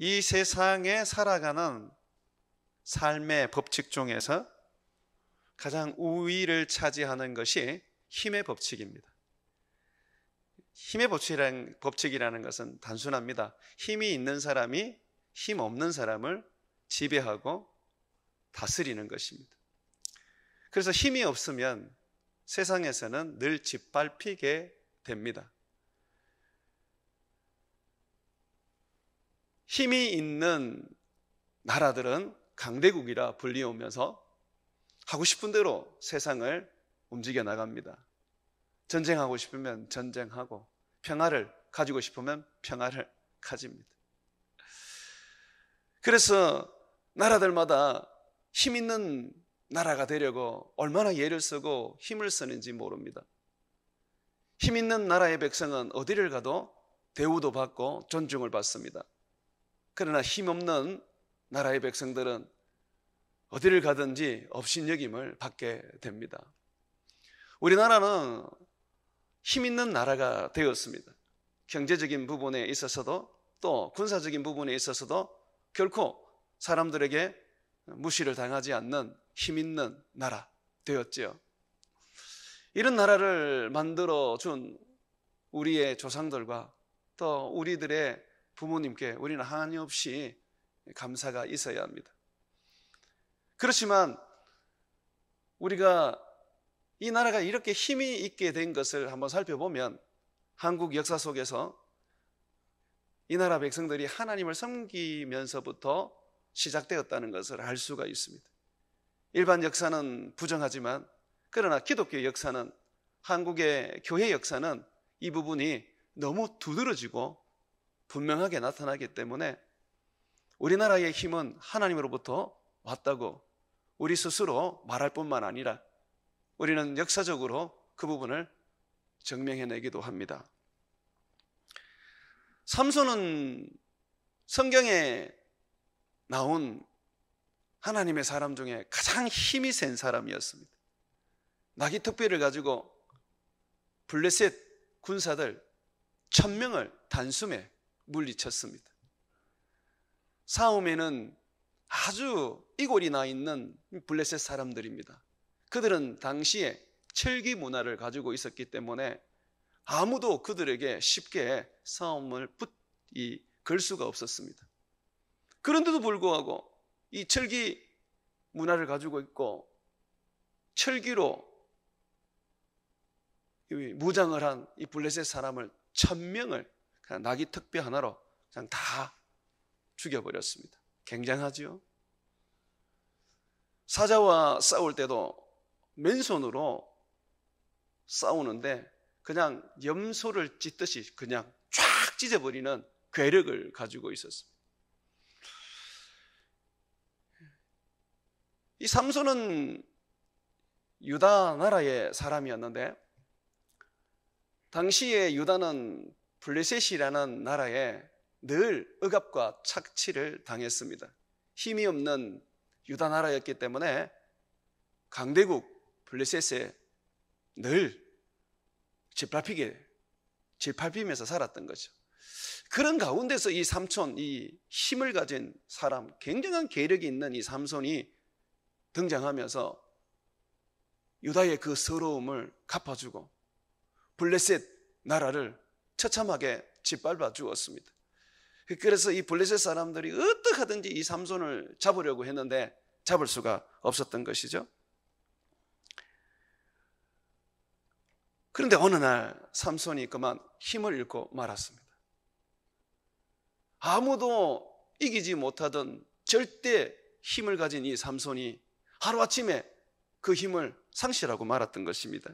이 세상에 살아가는 삶의 법칙 중에서 가장 우위를 차지하는 것이 힘의 법칙입니다. 힘의 법칙이라는 것은 단순합니다. 힘이 있는 사람이 힘 없는 사람을 지배하고 다스리는 것입니다. 그래서 힘이 없으면 세상에서는 늘 짓밟히게 됩니다. 힘이 있는 나라들은 강대국이라 불리우면서 하고 싶은 대로 세상을 움직여 나갑니다. 전쟁하고 싶으면 전쟁하고 평화를 가지고 싶으면 평화를 가집니다. 그래서 나라들마다 힘 있는 나라가 되려고 얼마나 예를 쓰고 힘을 쓰는지 모릅니다. 힘 있는 나라의 백성은 어디를 가도 대우도 받고 존중을 받습니다. 그러나 힘없는 나라의 백성들은 어디를 가든지 업신여김을 받게 됩니다. 우리나라는 힘 있는 나라가 되었습니다. 경제적인 부분에 있어서도 또 군사적인 부분에 있어서도 결코 사람들에게 무시를 당하지 않는 힘 있는 나라 되었지요. 이런 나라를 만들어준 우리의 조상들과 또 우리들의 부모님께 우리는 한없이 감사가 있어야 합니다. 그렇지만 우리가 이 나라가 이렇게 힘이 있게 된 것을 한번 살펴보면 한국 역사 속에서 이 나라 백성들이 하나님을 섬기면서부터 시작되었다는 것을 알 수가 있습니다. 일반 역사는 부정하지만 그러나 기독교 역사는, 한국의 교회 역사는 이 부분이 너무 두드러지고 분명하게 나타나기 때문에 우리나라의 힘은 하나님으로부터 왔다고 우리 스스로 말할 뿐만 아니라 우리는 역사적으로 그 부분을 증명해내기도 합니다. 삼손은 성경에 나온 하나님의 사람 중에 가장 힘이 센 사람이었습니다. 나귀 특별을 가지고 블레셋 군사들 1000명을 단숨에 물리쳤습니다. 싸움에는 아주 이골이 나 있는 블레셋 사람들입니다. 그들은 당시에 철기 문화를 가지고 있었기 때문에 아무도 그들에게 쉽게 싸움을 걸 수가 없었습니다. 그런데도 불구하고 이 철기 문화를 가지고 있고 철기로 무장을 한 이 블레셋 사람을 1000명을 그냥 나귀 특배 하나로 그냥 다 죽여버렸습니다. 굉장하지요? 사자와 싸울 때도 맨손으로 싸우는데 그냥 염소를 찢듯이 그냥 쫙 찢어버리는 괴력을 가지고 있었습니다. 이 삼손은 유다 나라의 사람이었는데 당시에 유다는 블레셋이라는 나라에 늘 억압과 착취를 당했습니다. 힘이 없는 유다 나라였기 때문에 강대국 블레셋에 늘 짓밟히면서 살았던 거죠. 그런 가운데서 이 삼손, 이 힘을 가진 사람, 굉장한 계력이 있는 이 삼손이 등장하면서 유다의 그 서러움을 갚아주고 블레셋 나라를 처참하게 짓밟아 주었습니다. 그래서 이 블레셋 사람들이 어떻게 하든지 이 삼손을 잡으려고 했는데 잡을 수가 없었던 것이죠. 그런데 어느 날 삼손이 그만 힘을 잃고 말았습니다. 아무도 이기지 못하던 절대 힘을 가진 이 삼손이 하루아침에 그 힘을 상실하고 말았던 것입니다.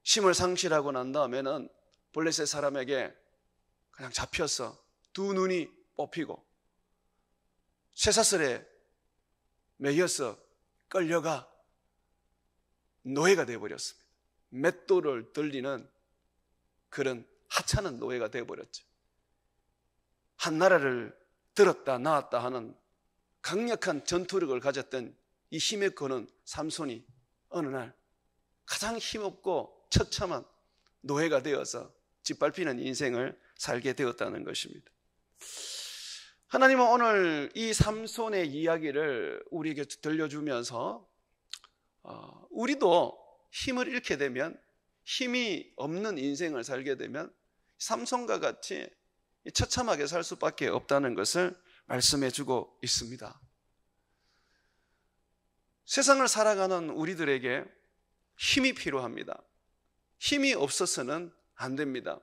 힘을 상실하고 난 다음에는 블레셋 사람에게 그냥 잡혀서 두 눈이 뽑히고 쇠사슬에 매여서 끌려가 노예가 되어버렸습니다. 맷돌을 들리는 그런 하찮은 노예가 되어버렸죠. 한 나라를 들었다 놨다 하는 강력한 전투력을 가졌던 이 힘에 거는 삼손이 어느 날 가장 힘없고 처참한 노예가 되어서 짓밟히는 인생을 살게 되었다는 것입니다. 하나님은 오늘 이 삼손의 이야기를 우리에게 들려주면서 우리도 힘을 잃게 되면, 힘이 없는 인생을 살게 되면 삼손과 같이 처참하게 살 수밖에 없다는 것을 말씀해 주고 있습니다. 세상을 살아가는 우리들에게 힘이 필요합니다. 힘이 없어서는 안 됩니다.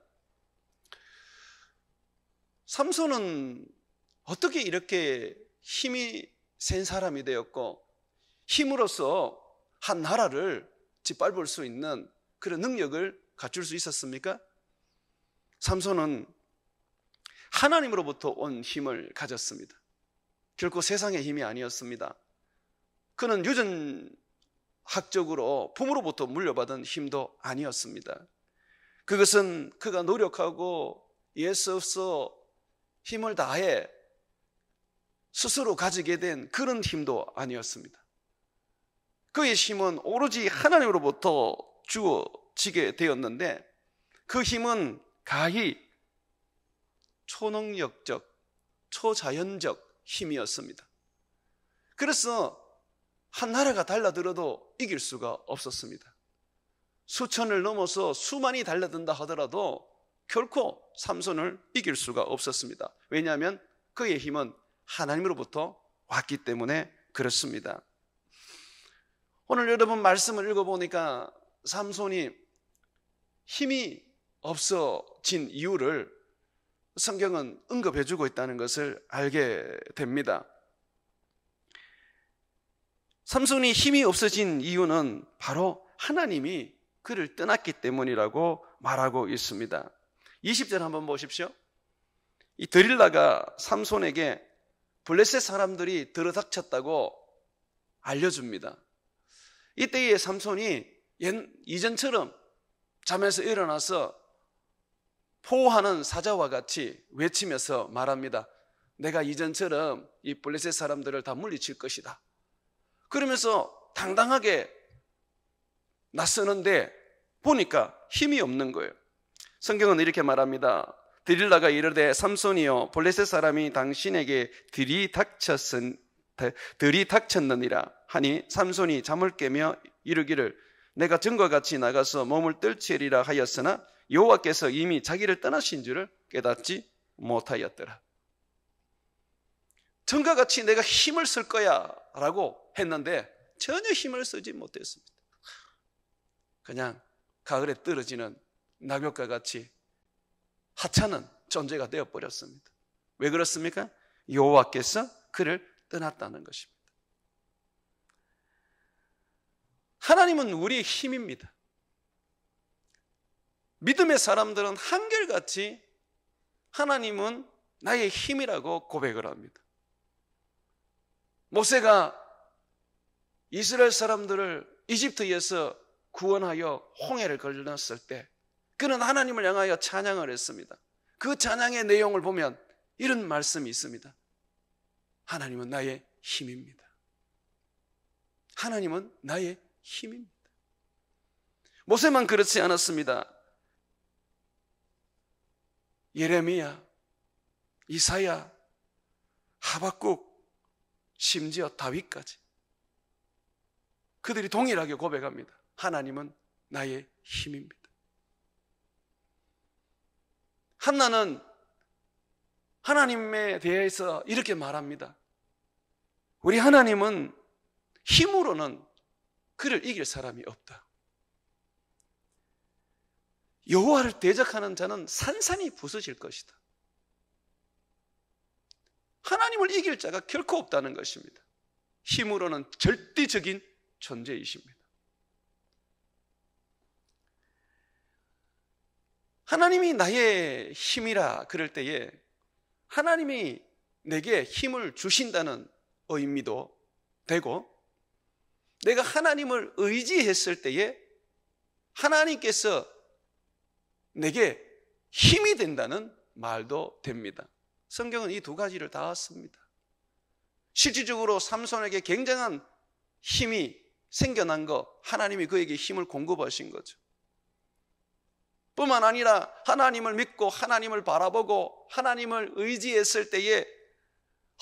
삼손은 어떻게 이렇게 힘이 센 사람이 되었고 힘으로써 한 나라를 짓밟을 수 있는 그런 능력을 갖출 수 있었습니까? 삼손은 하나님으로부터 온 힘을 가졌습니다. 결코 세상의 힘이 아니었습니다. 그는 유전학적으로 부모로부터 물려받은 힘도 아니었습니다. 그것은 그가 노력하고 애써서 힘을 다해 스스로 가지게 된 그런 힘도 아니었습니다. 그의 힘은 오로지 하나님으로부터 주어지게 되었는데 그 힘은 가히 초능력적, 초자연적 힘이었습니다. 그래서 한 나라가 달라들어도 이길 수가 없었습니다. 수천을 넘어서 수만이 달라든다 하더라도 결코 삼손을 이길 수가 없었습니다. 왜냐하면 그의 힘은 하나님으로부터 왔기 때문에 그렇습니다. 오늘 여러분 말씀을 읽어보니까 삼손이 힘이 없어진 이유를 성경은 언급해주고 있다는 것을 알게 됩니다. 삼손이 힘이 없어진 이유는 바로 하나님이 그를 떠났기 때문이라고 말하고 있습니다. 20절 한번 보십시오. 이 드릴라가 삼손에게 블레셋 사람들이 들어닥쳤다고 알려줍니다. 이때에 삼손이 이전처럼 잠에서 일어나서 포하는 사자와 같이 외치면서 말합니다. 내가 이전처럼 이 블레셋 사람들을 다 물리칠 것이다. 그러면서 당당하게 나서는데 보니까 힘이 없는 거예요. 성경은 이렇게 말합니다. 드릴라가 이르되 삼손이여 블레셋 사람이 당신에게 들이닥쳤느니라 하니 삼손이 잠을 깨며 이르기를 내가 전과 같이 나가서 몸을 떨치리라 하였으나 여호와께서 이미 자기를 떠나신 줄을 깨닫지 못하였더라. 전과 같이 내가 힘을 쓸 거야 라고 했는데 전혀 힘을 쓰지 못했습니다. 그냥 가을에 떨어지는 낙엽과 같이 하찮은 존재가 되어버렸습니다. 왜 그렇습니까? 여호와께서 그를 떠났다는 것입니다. 하나님은 우리의 힘입니다. 믿음의 사람들은 한결같이 하나님은 나의 힘이라고 고백을 합니다. 모세가 이스라엘 사람들을 이집트에서 구원하여 홍해를 건넜을 때 그는 하나님을 향하여 찬양을 했습니다. 그 찬양의 내용을 보면 이런 말씀이 있습니다. 하나님은 나의 힘입니다. 하나님은 나의 힘입니다. 모세만 그렇지 않았습니다. 예레미야, 이사야, 하박국, 심지어 다윗까지 그들이 동일하게 고백합니다. 하나님은 나의 힘입니다. 한나는 하나님에 대해서 이렇게 말합니다. 우리 하나님은 힘으로는 그를 이길 사람이 없다. 여호와를 대적하는 자는 산산이 부서질 것이다. 하나님을 이길 자가 결코 없다는 것입니다. 힘으로는 절대적인 존재이십니다. 하나님이 나의 힘이라 그럴 때에 하나님이 내게 힘을 주신다는 의미도 되고 내가 하나님을 의지했을 때에 하나님께서 내게 힘이 된다는 말도 됩니다. 성경은 이 두 가지를 다 씁니다. 실질적으로 삼손에게 굉장한 힘이 생겨난 거, 하나님이 그에게 힘을 공급하신 거죠. 뿐만 아니라 하나님을 믿고 하나님을 바라보고 하나님을 의지했을 때에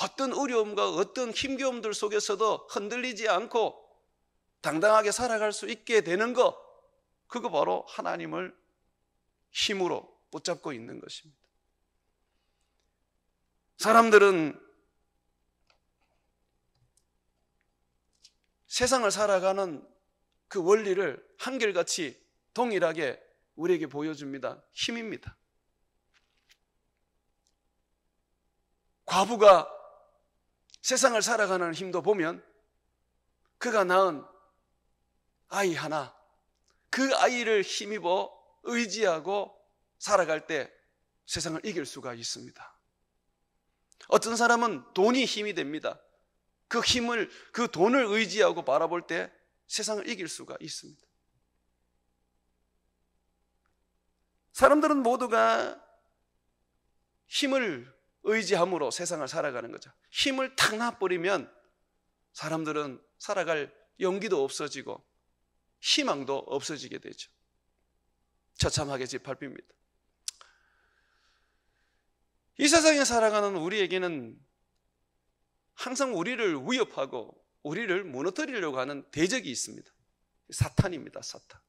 어떤 어려움과 어떤 힘겨움들 속에서도 흔들리지 않고 당당하게 살아갈 수 있게 되는 것, 그거 바로 하나님을 힘으로 붙잡고 있는 것입니다. 사람들은 세상을 살아가는 그 원리를 한결같이 동일하게 우리에게 보여줍니다. 힘입니다. 과부가 세상을 살아가는 힘도 보면 그가 낳은 아이 하나, 그 아이를 힘입어 의지하고 살아갈 때 세상을 이길 수가 있습니다. 어떤 사람은 돈이 힘이 됩니다. 그 힘을, 그 돈을 의지하고 바라볼 때 세상을 이길 수가 있습니다. 사람들은 모두가 힘을 의지함으로 세상을 살아가는 거죠. 힘을 탁 놔버리면 사람들은 살아갈 용기도 없어지고 희망도 없어지게 되죠. 처참하게 짓밟힙니다. 이 세상에 살아가는 우리에게는 항상 우리를 위협하고 우리를 무너뜨리려고 하는 대적이 있습니다. 사탄입니다. 사탄.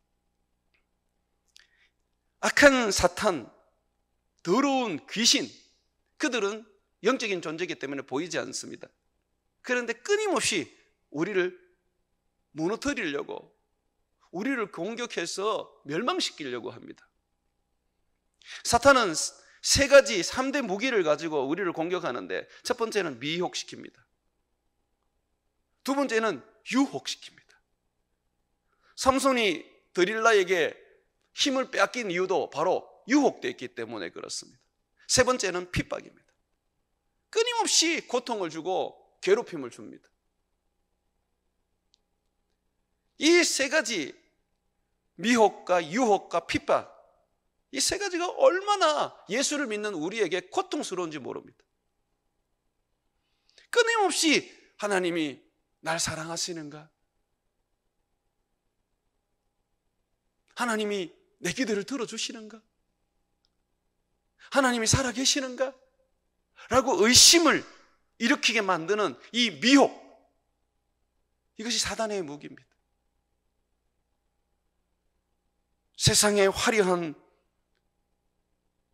악한 사탄, 더러운 귀신, 그들은 영적인 존재이기 때문에 보이지 않습니다. 그런데 끊임없이 우리를 무너뜨리려고, 우리를 공격해서 멸망시키려고 합니다. 사탄은 세 가지 3대 무기를 가지고 우리를 공격하는데, 첫 번째는 미혹시킵니다. 두 번째는 유혹시킵니다. 삼손이 드릴라에게 힘을 빼앗긴 이유도 바로 유혹되었기 때문에 그렇습니다. 세 번째는 핍박입니다. 끊임없이 고통을 주고 괴롭힘을 줍니다. 이 세 가지, 미혹과 유혹과 핍박, 이 세 가지가 얼마나 예수를 믿는 우리에게 고통스러운지 모릅니다. 끊임없이 하나님이 날 사랑하시는가? 하나님이 내 기도를 들어주시는가? 하나님이 살아계시는가? 라고 의심을 일으키게 만드는 이 미혹, 이것이 사단의 무기입니다. 세상의 화려한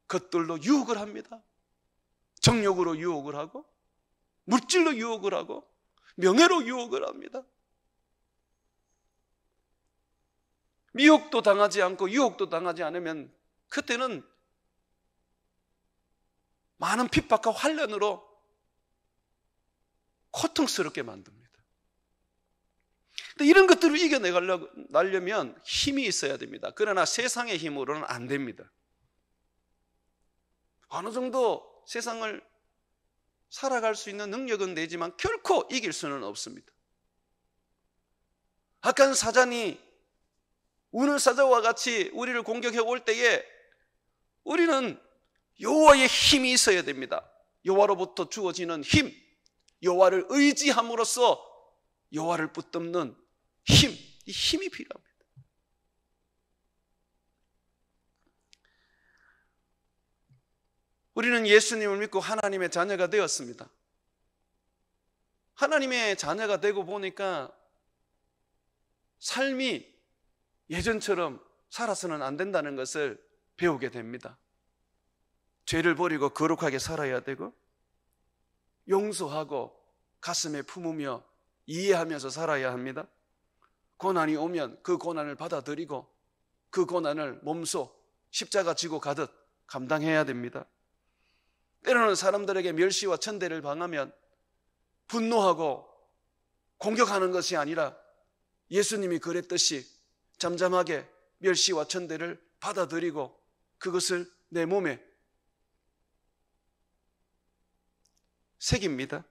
것들로 유혹을 합니다. 정욕으로 유혹을 하고, 물질로 유혹을 하고, 명예로 유혹을 합니다. 미혹도 당하지 않고 유혹도 당하지 않으면 그때는 많은 핍박과 환난으로 고통스럽게 만듭니다. 근데 이런 것들을 이겨내려면 힘이 있어야 됩니다. 그러나 세상의 힘으로는 안 됩니다. 어느 정도 세상을 살아갈 수 있는 능력은 되지만 결코 이길 수는 없습니다. 악한 사자니 우는 사자와 같이 우리를 공격해 올 때에 우리는 여호와의 힘이 있어야 됩니다. 여호와로부터 주어지는 힘, 여호와를 의지함으로써 여호와를 붙잡는 힘, 이 힘이 필요합니다. 우리는 예수님을 믿고 하나님의 자녀가 되었습니다. 하나님의 자녀가 되고 보니까 삶이 예전처럼 살아서는 안 된다는 것을 배우게 됩니다. 죄를 버리고 거룩하게 살아야 되고, 용서하고 가슴에 품으며 이해하면서 살아야 합니다. 고난이 오면 그 고난을 받아들이고 그 고난을 몸소 십자가 지고 가듯 감당해야 됩니다. 때로는 사람들에게 멸시와 천대를 당하면 분노하고 공격하는 것이 아니라 예수님이 그랬듯이 잠잠하게 멸시와 천대를 받아들이고 그것을 내 몸에 새깁니다.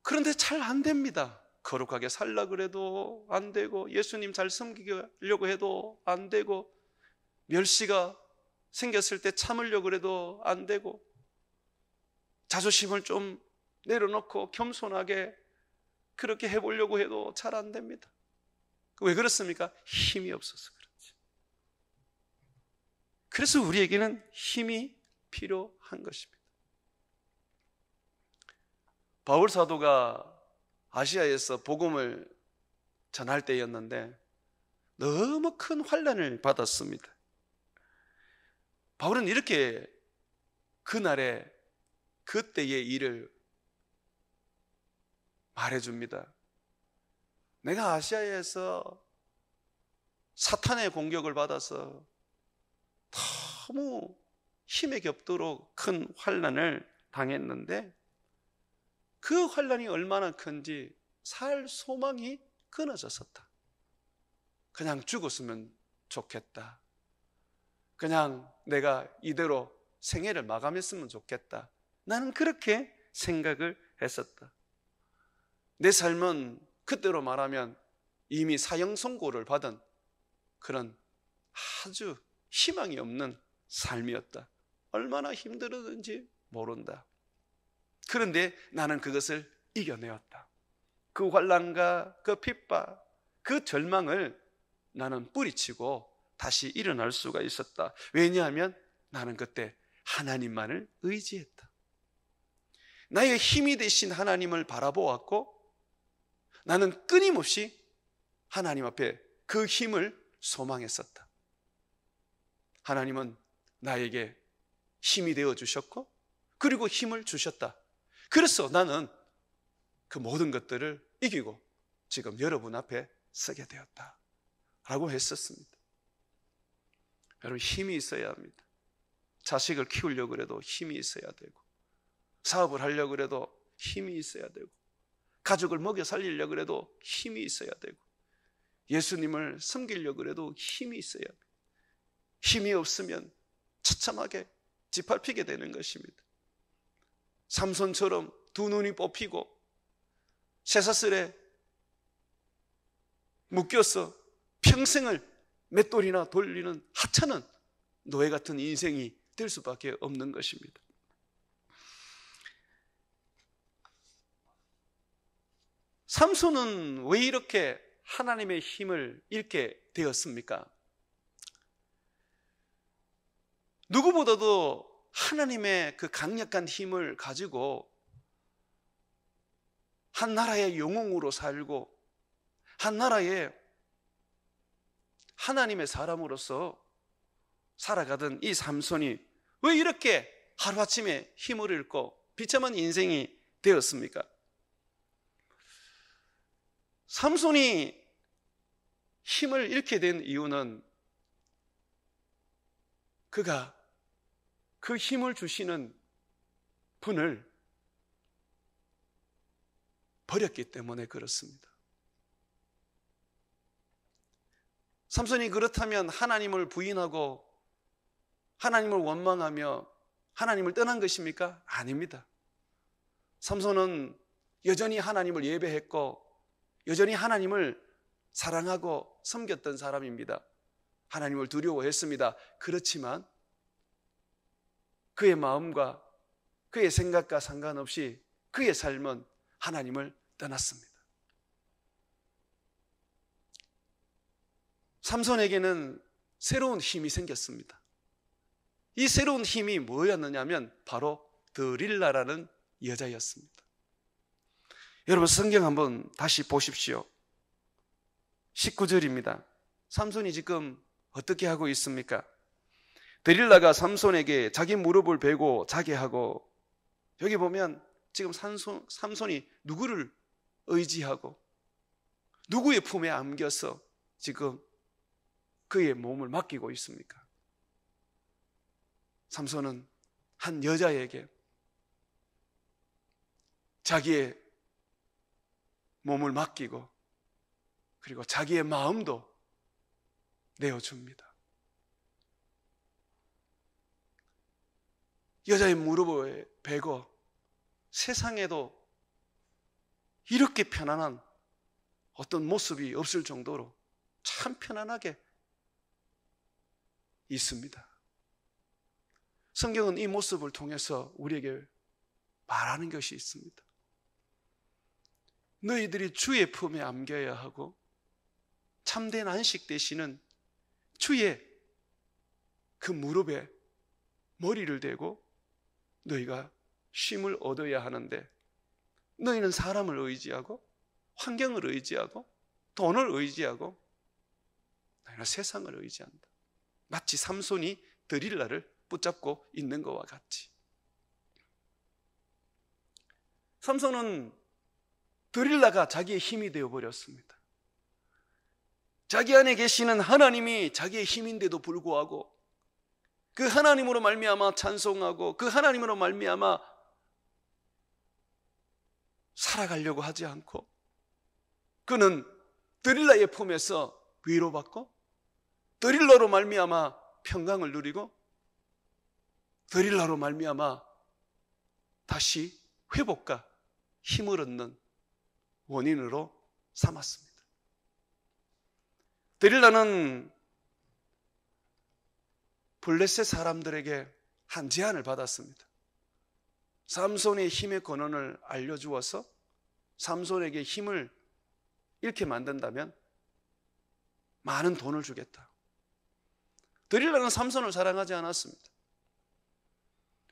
그런데 잘 안 됩니다. 거룩하게 살려고 그래도 안 되고, 예수님 잘 섬기려고 해도 안 되고, 멸시가 생겼을 때 참으려고 그래도 안 되고, 자존심을 좀 내려놓고 겸손하게 그렇게 해보려고 해도 잘 안 됩니다. 왜 그렇습니까? 힘이 없어서 그렇지. 그래서 우리에게는 힘이 필요한 것입니다. 바울 사도가 아시아에서 복음을 전할 때였는데 너무 큰 환난을 받았습니다. 바울은 이렇게 그날의 그때의 일을 말해줍니다. 내가 아시아에서 사탄의 공격을 받아서 너무 힘에 겹도록 큰 환난을 당했는데 그 환난이 얼마나 큰지 살 소망이 끊어졌었다. 그냥 죽었으면 좋겠다. 그냥 내가 이대로 생애를 마감했으면 좋겠다. 나는 그렇게 생각을 했었다. 내 삶은 그때로 말하면 이미 사형 선고를 받은 그런 아주 희망이 없는 삶이었다. 얼마나 힘들었는지 모른다. 그런데 나는 그것을 이겨내었다. 그 환난과 그 핍박, 그 절망을 나는 뿌리치고 다시 일어날 수가 있었다. 왜냐하면 나는 그때 하나님만을 의지했다. 나의 힘이 되신 하나님을 바라보았고 나는 끊임없이 하나님 앞에 그 힘을 소망했었다. 하나님은 나에게 힘이 되어 주셨고 그리고 힘을 주셨다. 그래서 나는 그 모든 것들을 이기고 지금 여러분 앞에 서게 되었다 라고 했었습니다. 여러분, 힘이 있어야 합니다. 자식을 키우려고 해도 힘이 있어야 되고 사업을 하려고 해도 힘이 있어야 되고 가족을 먹여 살리려고 해도 힘이 있어야 되고 예수님을 섬기려고 해도 힘이 있어야 돼요. 힘이 없으면 처참하게 짓밟히게 되는 것입니다. 삼손처럼 두 눈이 뽑히고 쇠사슬에 묶여서 평생을 맷돌이나 돌리는 하찮은 노예 같은 인생이 될 수밖에 없는 것입니다. 삼손은 왜 이렇게 하나님의 힘을 잃게 되었습니까? 누구보다도 하나님의 그 강력한 힘을 가지고 한 나라의 영웅으로 살고 한 나라의 하나님의 사람으로서 살아가던 이 삼손이 왜 이렇게 하루아침에 힘을 잃고 비참한 인생이 되었습니까? 삼손이 힘을 잃게 된 이유는 그가 그 힘을 주시는 분을 버렸기 때문에 그렇습니다. 삼손이 그렇다면 하나님을 부인하고 하나님을 원망하며 하나님을 떠난 것입니까? 아닙니다. 삼손은 여전히 하나님을 예배했고 여전히 하나님을 사랑하고 섬겼던 사람입니다. 하나님을 두려워했습니다. 그렇지만 그의 마음과 그의 생각과 상관없이 그의 삶은 하나님을 떠났습니다. 삼손에게는 새로운 힘이 생겼습니다. 이 새로운 힘이 뭐였느냐면 바로 드릴라라는 여자였습니다. 여러분, 성경 한번 다시 보십시오. 19절입니다. 삼손이 지금 어떻게 하고 있습니까? 드릴라가 삼손에게 자기 무릎을 베고 자게 하고, 여기 보면 지금 삼손이 누구를 의지하고 누구의 품에 안겨서 지금 그의 몸을 맡기고 있습니까? 삼손은 한 여자에게 자기의 몸을 맡기고 그리고 자기의 마음도 내어줍니다. 여자의 무릎을 베고 세상에도 이렇게 편안한 어떤 모습이 없을 정도로 참 편안하게 있습니다. 성경은 이 모습을 통해서 우리에게 말하는 것이 있습니다. 너희들이 주의 품에 안겨야 하고 참된 안식 되시는 주의 그 무릎에 머리를 대고 너희가 쉼을 얻어야 하는데 너희는 사람을 의지하고 환경을 의지하고 돈을 의지하고 너희는 세상을 의지한다. 마치 삼손이 드릴라를 붙잡고 있는 것과 같이. 삼손은 드릴라가 자기의 힘이 되어버렸습니다. 자기 안에 계시는 하나님이 자기의 힘인데도 불구하고 그 하나님으로 말미암아 찬송하고 그 하나님으로 말미암아 살아가려고 하지 않고 그는 드릴라의 품에서 위로받고 드릴라로 말미암아 평강을 누리고 드릴라로 말미암아 다시 회복과 힘을 얻는 원인으로 삼았습니다. 드릴라는 블레셋 사람들에게 한 제안을 받았습니다. 삼손의 힘의 근원을 알려주어서 삼손에게 힘을 잃게 만든다면 많은 돈을 주겠다. 드릴라는 삼손을 사랑하지 않았습니다.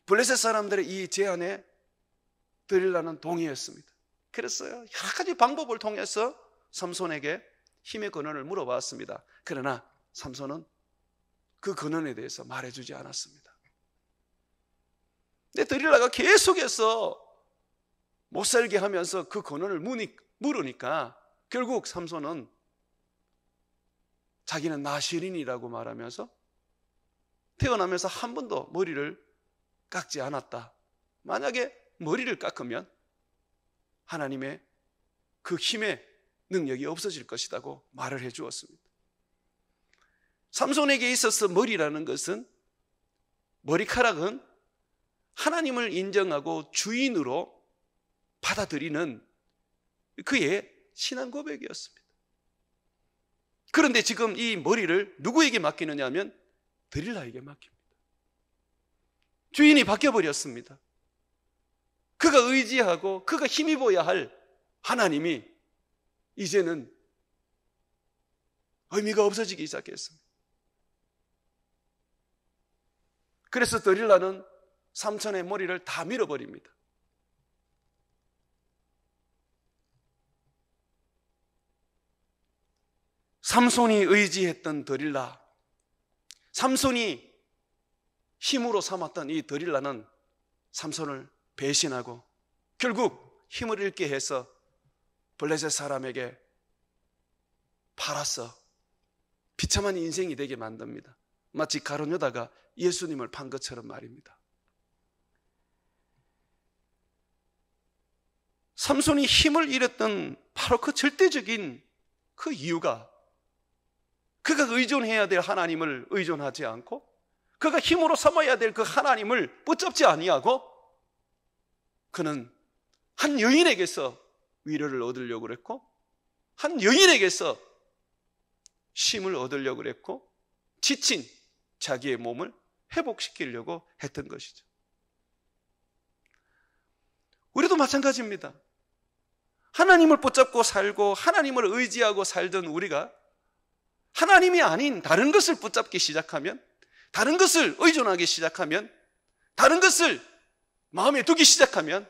블레셋 사람들의 이 제안에 드릴라는 동의했습니다. 그랬어요. 여러 가지 방법을 통해서 삼손에게 힘의 근원을 물어봤습니다. 그러나 삼손은 그 근원에 대해서 말해주지 않았습니다. 근데 드릴라가 계속해서 못살게 하면서 그 근원을 물으니까 결국 삼손은 자기는 나시린이라고 말하면서 태어나면서 한 번도 머리를 깎지 않았다. 만약에 머리를 깎으면 하나님의 그 힘의 능력이 없어질 것이라고 말을 해 주었습니다. 삼손에게 있어서 머리라는 것은, 머리카락은 하나님을 인정하고 주인으로 받아들이는 그의 신앙 고백이었습니다. 그런데 지금 이 머리를 누구에게 맡기느냐 하면 드릴라에게 맡깁니다. 주인이 바뀌어버렸습니다. 그가 의지하고 그가 힘입어야 할 하나님이 이제는 의미가 없어지기 시작했습니다. 그래서 드릴라는 삼손의 머리를 다 밀어버립니다. 삼손이 의지했던 드릴라, 삼손이 힘으로 삼았던 이 드릴라는 삼손을 배신하고 결국 힘을 잃게 해서 블레셋 사람에게 팔아서 비참한 인생이 되게 만듭니다. 마치 가룟 유다가 예수님을 판 것처럼 말입니다. 삼손이 힘을 잃었던 바로 그 절대적인 그 이유가, 그가 의존해야 될 하나님을 의존하지 않고 그가 힘으로 삼아야 될 그 하나님을 붙잡지 아니하고 그는 한 여인에게서 위로를 얻으려고 그랬고 한 여인에게서 쉼을 얻으려고 그랬고 지친 자기의 몸을 회복시키려고 했던 것이죠. 우리도 마찬가지입니다. 하나님을 붙잡고 살고 하나님을 의지하고 살던 우리가 하나님이 아닌 다른 것을 붙잡기 시작하면, 다른 것을 의존하기 시작하면, 다른 것을 마음에 두기 시작하면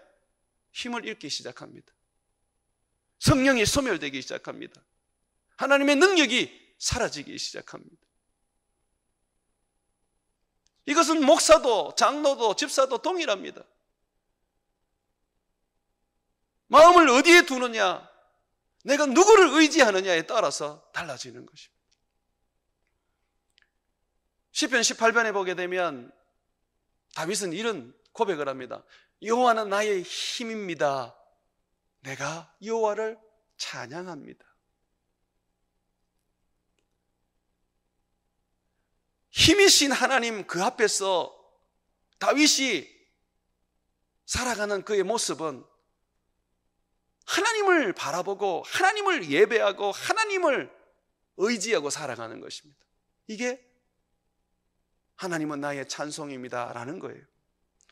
힘을 잃기 시작합니다. 성령이 소멸되기 시작합니다. 하나님의 능력이 사라지기 시작합니다. 이것은 목사도 장로도 집사도 동일합니다. 마음을 어디에 두느냐, 내가 누구를 의지하느냐에 따라서 달라지는 것입니다. 시편 18편에 보게 되면 다윗은 이런 고백을 합니다. 여호와는 나의 힘입니다. 내가 여호와를 찬양합니다. 힘이신 하나님 그 앞에서 다윗이 살아가는 그의 모습은 하나님을 바라보고 하나님을 예배하고 하나님을 의지하고 살아가는 것입니다. 이게 하나님은 나의 찬송입니다 라는 거예요.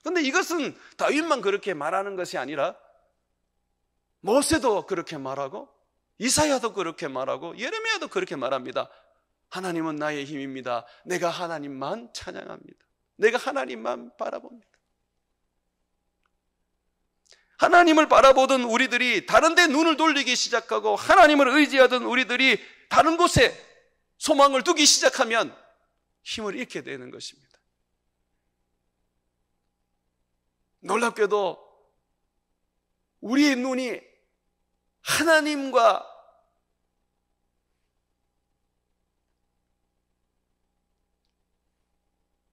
그런데 이것은 다윗만 그렇게 말하는 것이 아니라 모세도 그렇게 말하고 이사야도 그렇게 말하고 예레미야도 그렇게 말합니다. 하나님은 나의 힘입니다. 내가 하나님만 찬양합니다. 내가 하나님만 바라봅니다. 하나님을 바라보던 우리들이 다른 데 눈을 돌리기 시작하고 하나님을 의지하던 우리들이 다른 곳에 소망을 두기 시작하면 힘을 잃게 되는 것입니다. 놀랍게도 우리의 눈이 하나님과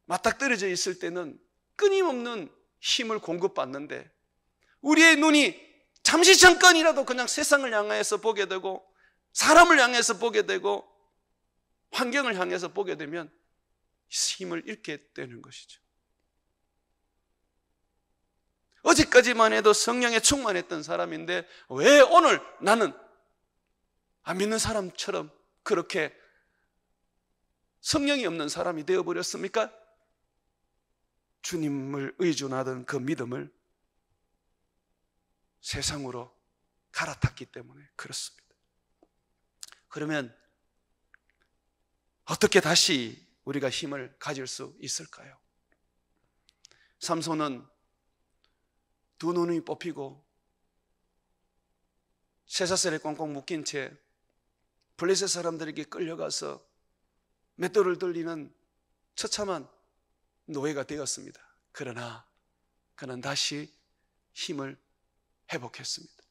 맞닥뜨려져 있을 때는 끊임없는 힘을 공급받는데, 우리의 눈이 잠시 잠깐이라도 그냥 세상을 향해서 보게 되고 사람을 향해서 보게 되고 환경을 향해서 보게 되면 힘을 잃게 되는 것이죠. 어제까지만 해도 성령에 충만했던 사람인데 왜 오늘 나는 안 믿는 사람처럼 그렇게 성령이 없는 사람이 되어버렸습니까? 주님을 의존하던 그 믿음을 세상으로 갈아탔기 때문에 그렇습니다. 그러면 어떻게 다시 우리가 힘을 가질 수 있을까요? 삼손은 두 눈이 뽑히고 쇠사슬에 꽁꽁 묶인 채 블레셋 사람들에게 끌려가서 맷돌을 들리는 처참한 노예가 되었습니다. 그러나 그는 다시 힘을 회복했습니다.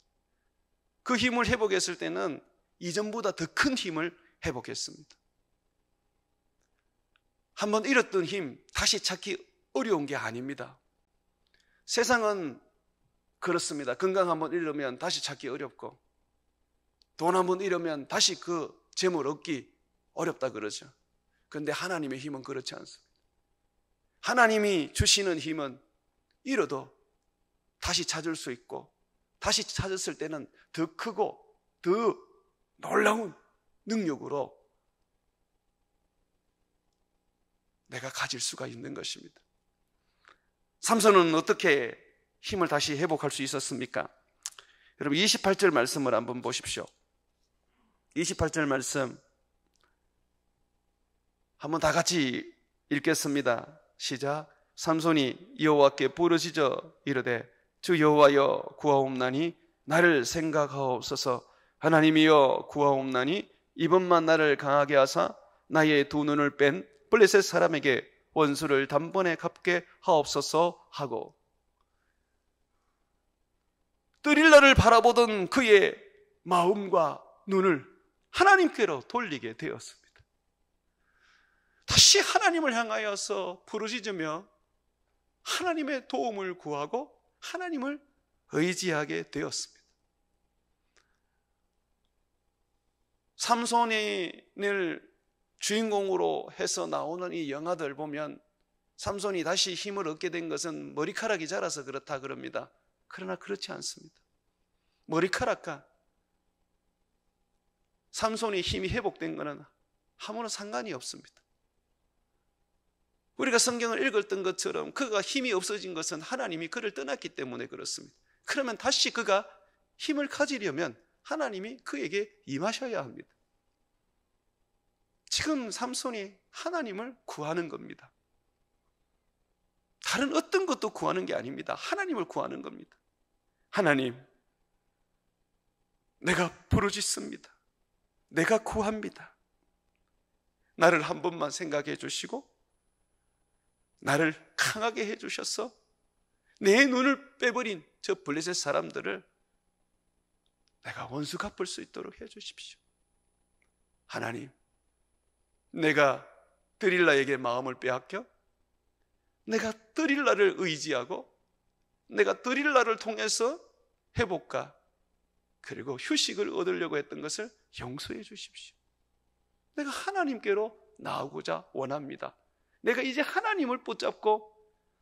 그 힘을 회복했을 때는 이전보다 더 큰 힘을 회복했습니다. 한번 잃었던 힘 다시 찾기 어려운 게 아닙니다. 세상은 그렇습니다. 건강 한번 잃으면 다시 찾기 어렵고 돈 한번 잃으면 다시 그 재물 얻기 어렵다 그러죠. 그런데 하나님의 힘은 그렇지 않습니다. 하나님이 주시는 힘은 잃어도 다시 찾을 수 있고, 다시 찾았을 때는 더 크고 더 놀라운 능력으로 내가 가질 수가 있는 것입니다. 삼손은 어떻게 힘을 다시 회복할 수 있었습니까? 여러분 28절 말씀을 한번 보십시오. 28절 말씀 한번 다 같이 읽겠습니다. 시작. 삼손이 여호와께 부르짖어 이르되 주 여호와여 구하옵나니 나를 생각하옵소서. 하나님이여 구하옵나니 이번만 나를 강하게 하사 나의 두 눈을 뺀 블레셋 사람에게 원수를 단번에 갚게 하옵소서 하고, 드릴라를 바라보던 그의 마음과 눈을 하나님께로 돌리게 되었습니다. 다시 하나님을 향하여서 부르짖으며 하나님의 도움을 구하고 하나님을 의지하게 되었습니다. 삼손을 주인공으로 해서 나오는 이 영화들 보면 삼손이 다시 힘을 얻게 된 것은 머리카락이 자라서 그렇다 그럽니다. 그러나 그렇지 않습니다. 머리카락과 삼손이 힘이 회복된 것은 아무런 상관이 없습니다. 우리가 성경을 읽었던 것처럼 그가 힘이 없어진 것은 하나님이 그를 떠났기 때문에 그렇습니다. 그러면 다시 그가 힘을 가지려면 하나님이 그에게 임하셔야 합니다. 지금 삼손이 하나님을 구하는 겁니다. 다른 어떤 것도 구하는 게 아닙니다. 하나님을 구하는 겁니다. 하나님, 내가 부르짖습니다. 내가 구합니다. 나를 한 번만 생각해 주시고 나를 강하게 해 주셔서 내 눈을 빼버린 저 블레셋 사람들을 내가 원수 갚을 수 있도록 해 주십시오. 하나님, 내가 드릴라에게 마음을 빼앗겨 내가 드릴라를 의지하고 내가 드릴라를 통해서 회복과 그리고 휴식을 얻으려고 했던 것을 용서해 주십시오. 내가 하나님께로 나아오고자 원합니다. 내가 이제 하나님을 붙잡고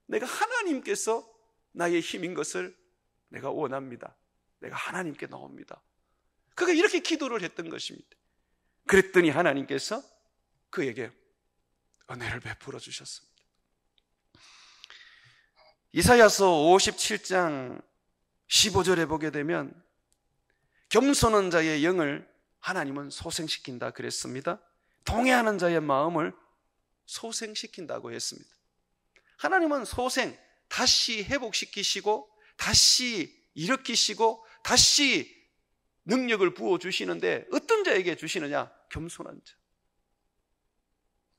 내가 하나님께서 나의 힘인 것을 내가 원합니다. 내가 하나님께 나옵니다. 그가 이렇게 기도를 했던 것입니다. 그랬더니 하나님께서 그에게 은혜를 베풀어 주셨습니다. 이사야서 57장 15절에 보게 되면 겸손한 자의 영을 하나님은 소생시킨다 그랬습니다. 동의하는 자의 마음을 소생시킨다고 했습니다. 하나님은 소생, 다시 회복시키시고 다시 일으키시고 다시 능력을 부어주시는데 어떤 자에게 주시느냐? 겸손한 자.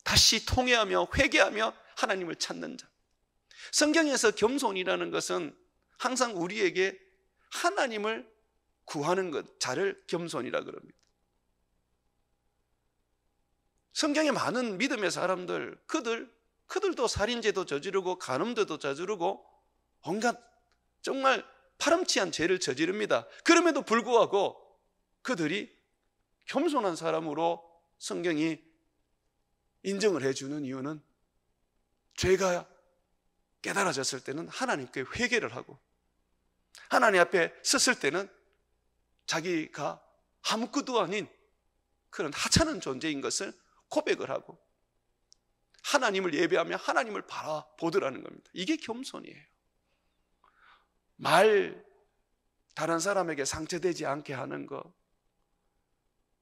다시 통회하며 회개하며 하나님을 찾는 자. 성경에서 겸손이라는 것은 항상 우리에게 하나님을 구하는 것, 자를 겸손이라 그럽니다. 성경에 많은 믿음의 사람들, 그들도 살인죄도 저지르고 간음죄도 저지르고 온갖 정말 파렴치한 죄를 저지릅니다. 그럼에도 불구하고 그들이 겸손한 사람으로 성경이 인정을 해주는 이유는 죄가 깨달아졌을 때는 하나님께 회개를 하고 하나님 앞에 섰을 때는 자기가 아무것도 아닌 그런 하찮은 존재인 것을 고백을 하고 하나님을 예배하며 하나님을 바라보더라는 겁니다. 이게 겸손이에요. 다른 사람에게 상처되지 않게 하는 것,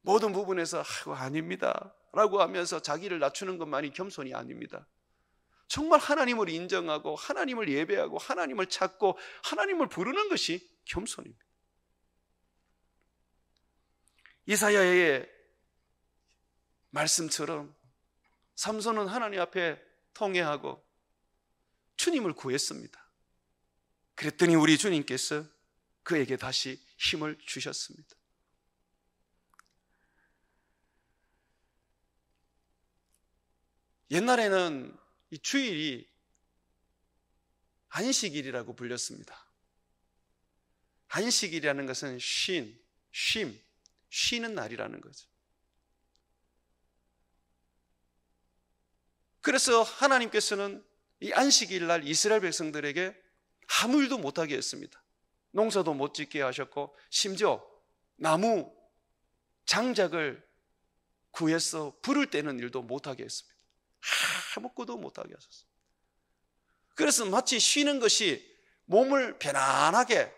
모든 부분에서 아닙니다 라고 하면서 자기를 낮추는 것만이 겸손이 아닙니다. 정말 하나님을 인정하고 하나님을 예배하고 하나님을 찾고 하나님을 부르는 것이 겸손입니다. 이사야의 말씀처럼 삼손은 하나님 앞에 통회하고 주님을 구했습니다. 그랬더니 우리 주님께서 그에게 다시 힘을 주셨습니다. 옛날에는 이 주일이 안식일이라고 불렸습니다. 안식일이라는 것은 쉬는 날이라는 거죠. 그래서 하나님께서는 이 안식일 날 이스라엘 백성들에게 아무 일도 못하게 했습니다. 농사도 못 짓게 하셨고 심지어 나무 장작을 구해서 불을 떼는 일도 못하게 했습니다. 아무것도 못하게 하셨습니다. 그래서 마치 쉬는 것이 몸을 편안하게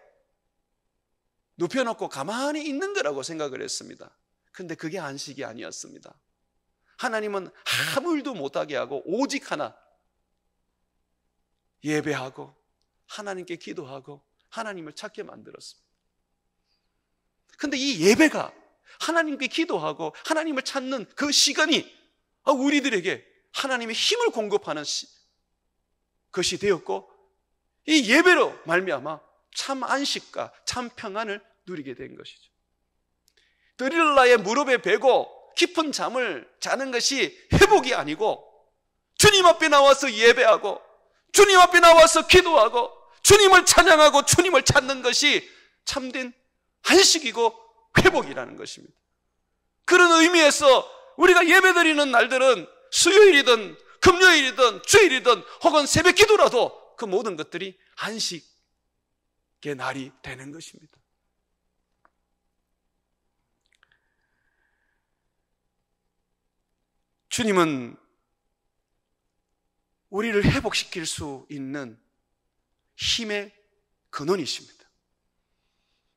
눕혀놓고 가만히 있는 거라고 생각을 했습니다. 그런데 그게 안식이 아니었습니다. 하나님은 아무 일도 못하게 하고 오직 하나 예배하고 하나님께 기도하고 하나님을 찾게 만들었습니다. 그런데 이 예배가 하나님께 기도하고 하나님을 찾는 그 시간이 우리들에게 하나님의 힘을 공급하는 것이 되었고 이 예배로 말미암아 참 안식과 참 평안을 누리게 된 것이죠. 드릴라의 무릎에 베고 깊은 잠을 자는 것이 회복이 아니고 주님 앞에 나와서 예배하고 주님 앞에 나와서 기도하고 주님을 찬양하고 주님을 찾는 것이 참된 안식이고 회복이라는 것입니다. 그런 의미에서 우리가 예배드리는 날들은 수요일이든 금요일이든 주일이든 혹은 새벽 기도라도 그 모든 것들이 안식의 날이 되는 것입니다. 주님은 우리를 회복시킬 수 있는 힘의 근원이십니다.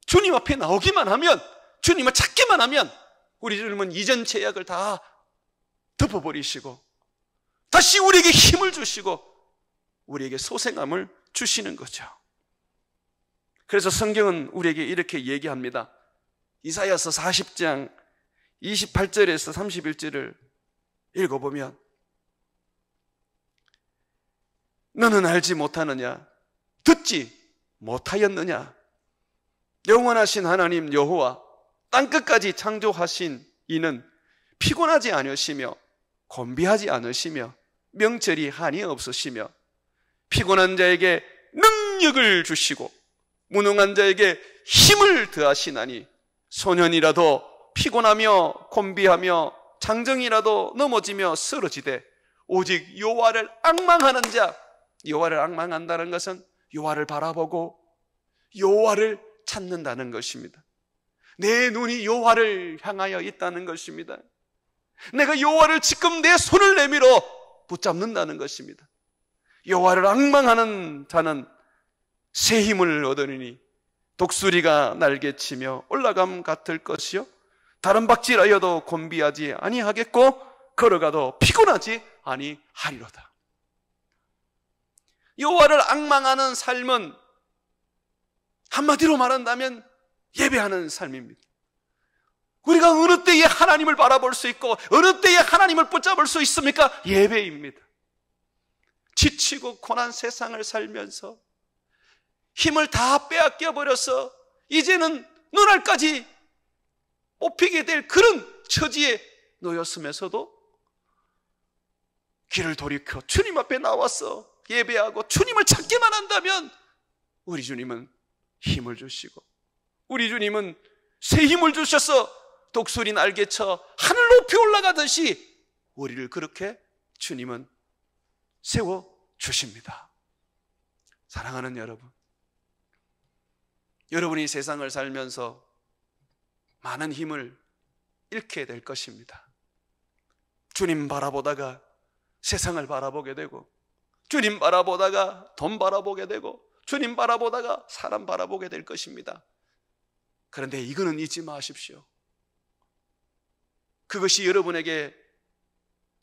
주님 앞에 나오기만 하면, 주님을 찾기만 하면 우리 주님은 이전 죄악을 다 덮어버리시고 다시 우리에게 힘을 주시고 우리에게 소생함을 주시는 거죠. 그래서 성경은 우리에게 이렇게 얘기합니다. 이사야서 40장 28절에서 31절을 읽어보면 너는 알지 못하느냐? 듣지 못하였느냐? 영원하신 하나님 여호와 땅끝까지 창조하신 이는 피곤하지 않으시며 곤비하지 않으시며 명철이 한이 없으시며 피곤한 자에게 능력을 주시고 무능한 자에게 힘을 더하시나니 소년이라도 피곤하며 곤비하며 장정이라도 넘어지며 쓰러지되 오직 여호와를 앙망하는 자, 여호와를 앙망한다는 것은 여호와를 바라보고 여호와를 찾는다는 것입니다. 내 눈이 여호와를 향하여 있다는 것입니다. 내가 여호와를 지금 내 손을 내밀어 붙잡는다는 것입니다. 여호와를 앙망하는 자는 새 힘을 얻으리니 독수리가 날개치며 올라감 같을 것이요 다른 박질하여도 곤비하지 아니하겠고 걸어가도 피곤하지 아니하리로다. 여호와를 앙망하는 삶은 한마디로 말한다면 예배하는 삶입니다. 우리가 어느 때에 하나님을 바라볼 수 있고 어느 때에 하나님을 붙잡을 수 있습니까? 예배입니다. 지치고 고난 세상을 살면서 힘을 다 빼앗겨 버려서 이제는 눈알까지 뽑히게 될 그런 처지에 놓였으면서도 길을 돌이켜 주님 앞에 나와서 예배하고 주님을 찾기만 한다면 우리 주님은 힘을 주시고 우리 주님은 새 힘을 주셔서 독수리 날개쳐 하늘 높이 올라가듯이 우리를 그렇게 주님은 세워주십니다. 사랑하는 여러분, 여러분이 세상을 살면서 많은 힘을 잃게 될 것입니다. 주님 바라보다가 세상을 바라보게 되고 주님 바라보다가 돈 바라보게 되고 주님 바라보다가 사람 바라보게 될 것입니다. 그런데 이거는 잊지 마십시오. 그것이 여러분에게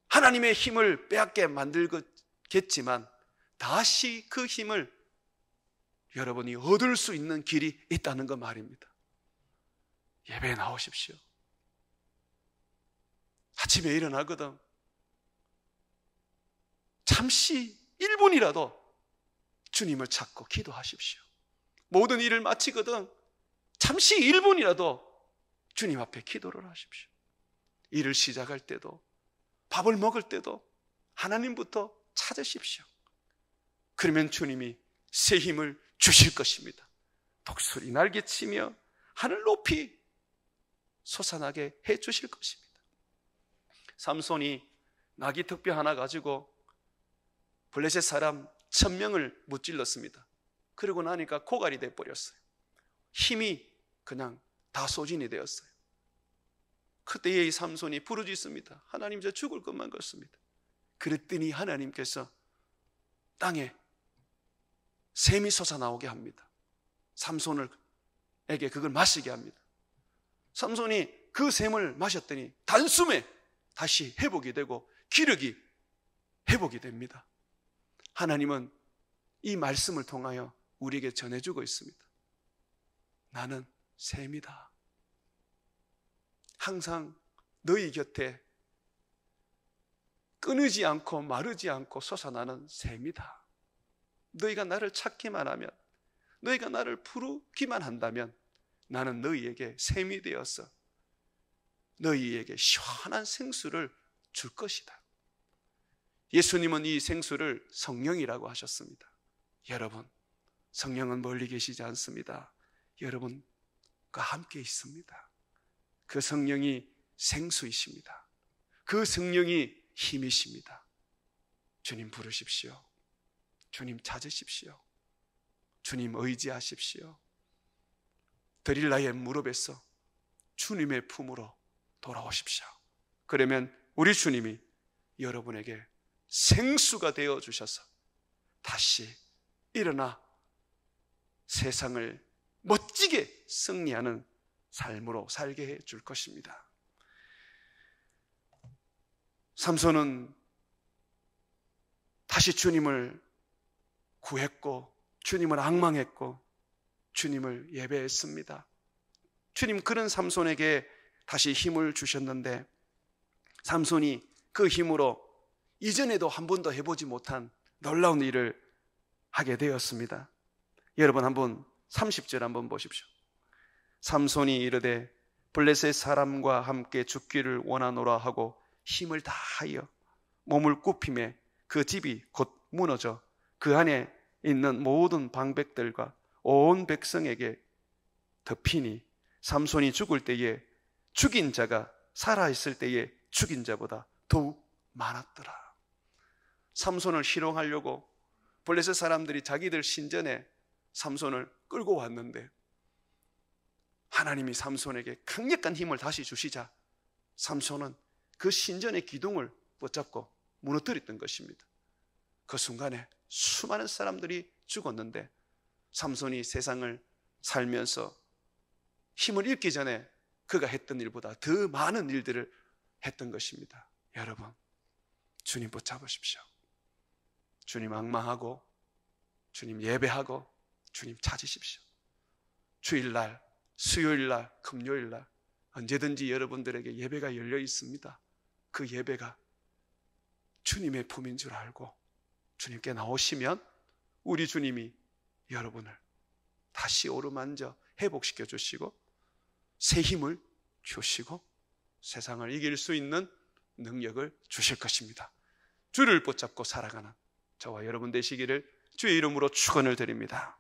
하나님의 힘을 빼앗게 만들겠지만 다시 그 힘을 여러분이 얻을 수 있는 길이 있다는 거 말입니다. 예배에 나오십시오. 아침에 일어나거든 잠시 1분이라도 주님을 찾고 기도하십시오. 모든 일을 마치거든 잠시 1분이라도 주님 앞에 기도를 하십시오. 일을 시작할 때도 밥을 먹을 때도 하나님부터 찾으십시오. 그러면 주님이 새 힘을 주실 것입니다. 독수리 날개치며 하늘 높이 솟아나게 해 주실 것입니다. 삼손이 나귀 턱뼈 하나 가지고 블레셋 사람 1000명을 무찔렀습니다. 그러고 나니까 고갈이 돼버렸어요. 힘이 그냥 다 소진이 되었어요. 그때에 이 삼손이 부르짖습니다. 하나님, 저 죽을 것만 같습니다. 그랬더니 하나님께서 땅에 샘이 솟아나오게 합니다. 삼손에게 그걸 마시게 합니다. 삼손이 그 샘을 마셨더니 단숨에 다시 회복이 되고 기력이 회복이 됩니다. 하나님은 이 말씀을 통하여 우리에게 전해주고 있습니다. 나는 샘이다. 항상 너희 곁에 끊이지 않고 마르지 않고 솟아나는 샘이다. 너희가 나를 찾기만 하면, 너희가 나를 부르기만 한다면 나는 너희에게 샘이 되어서 너희에게 시원한 생수를 줄 것이다. 예수님은 이 생수를 성령이라고 하셨습니다. 여러분, 성령은 멀리 계시지 않습니다. 여러분과 함께 있습니다. 그 성령이 생수이십니다. 그 성령이 힘이십니다. 주님 부르십시오. 주님 찾으십시오. 주님 의지하십시오. 드릴라의 무릎에서 주님의 품으로 돌아오십시오. 그러면 우리 주님이 여러분에게 생수가 되어 주셔서 다시 일어나 세상을 멋지게 승리하는 삶으로 살게 해 줄 것입니다. 삼손은 다시 주님을 구했고 주님을 앙망했고 주님을 예배했습니다. 주님 그런 삼손에게 다시 힘을 주셨는데 삼손이 그 힘으로 이전에도 한 번도 해보지 못한 놀라운 일을 하게 되었습니다. 여러분 한번 30절 한번 보십시오. 삼손이 이르되 블레셋 사람과 함께 죽기를 원하노라 하고 힘을 다하여 몸을 굽히매 그 집이 곧 무너져 그 안에 있는 모든 방백들과 온 백성에게 덮이니 삼손이 죽을 때에 죽인 자가 살아있을 때에 죽인 자보다 더욱 많았더라. 삼손을 희롱하려고 블레셋 사람들이 자기들 신전에 삼손을 끌고 왔는데 하나님이 삼손에게 강력한 힘을 다시 주시자 삼손은 그 신전의 기둥을 붙잡고 무너뜨렸던 것입니다. 그 순간에 수많은 사람들이 죽었는데 삼손이 세상을 살면서 힘을 잃기 전에 그가 했던 일보다 더 많은 일들을 했던 것입니다. 여러분, 주님 붙잡으십시오. 주님 앙망하고 주님 예배하고 주님 찾으십시오. 주일날, 수요일날, 금요일날 언제든지 여러분들에게 예배가 열려 있습니다. 그 예배가 주님의 품인 줄 알고 주님께 나오시면 우리 주님이 여러분을 다시 오르만져 회복시켜 주시고 새 힘을 주시고 세상을 이길 수 있는 능력을 주실 것입니다. 주를 붙잡고 살아가는 저와 여러분 되시기를 주의 이름으로 축원을 드립니다.